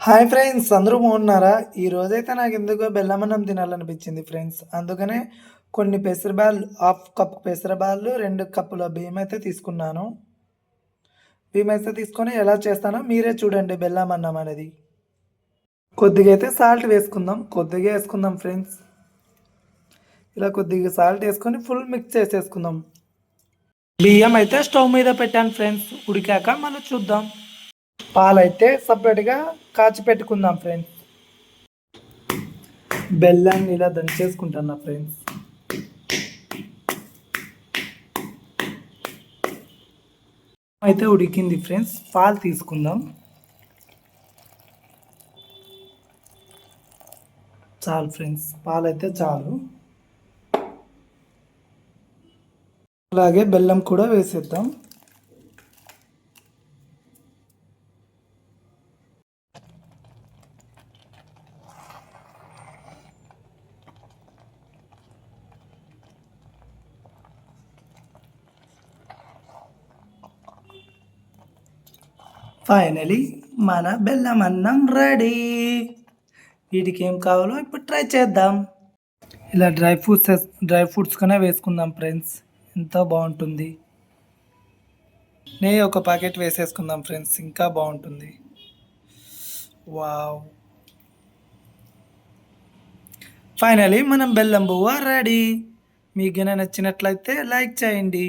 Hi friends, అందరూ బాగున్నారా? ఈరోజైతే నాకెందుకో బెల్లమన్నం తినాలనిపించింది ఫ్రెండ్స్. అందుకనే కొన్ని పెసరబ్యాళ్ళు, హాఫ్ కప్ పెసరబ్యాళ్ళు, 2 కప్పుల బియ్యమైతే తీసుకున్నాను. బియ్యమైతే తీసుకొని ఎలా చేస్తానో మీరే చూడండి బెల్లమన్నం అనేది. కొద్దిగా అయితే సాల్ట్ వేసుకుందాం. కొద్దిగా వేసుకుందాం ఫ్రెండ్స్. ఇలా కొద్దిగా సాల్ట్ వేసుకొని ఫుల్ మిక్స్ చేసేసుకుందాం. బియ్యం అయితే స్టవ్ మీద పెట్టాను ఫ్రెండ్స్. ఉడికాక మళ్ళీ చూద్దాం. పాలైతే సపరేట్గా కాచి పెట్టుకుందాం ఫ్రెండ్స్. బెల్లాన్ని ఇలా దంచేసుకుంటున్నా ఫ్రెండ్స్. అయితే ఉడికింది ఫ్రెండ్స్. పాలు తీసుకుందాం. చాలు ఫ్రెండ్స్, పాలు అయితే చాలు. అలాగే బెల్లం కూడా వేసేద్దాం. ఫైనలీ మన బెల్లం అన్నం రెడీ. వీటికి ఏం కావాలో ఇప్పుడు ట్రై చేద్దాం. ఇలా డ్రై ఫ్రూట్స్ కన్నా వేసుకుందాం ఫ్రెండ్స్. ఎంతో బాగుంటుంది. నెయ్యి ఒక ప్యాకెట్ వేసేసుకుందాం ఫ్రెండ్స్, ఇంకా బాగుంటుంది. వావ్, ఫైనలీ మనం బెల్లం బువ్వ రెడీ. మీకు నచ్చినట్లయితే లైక్ చేయండి.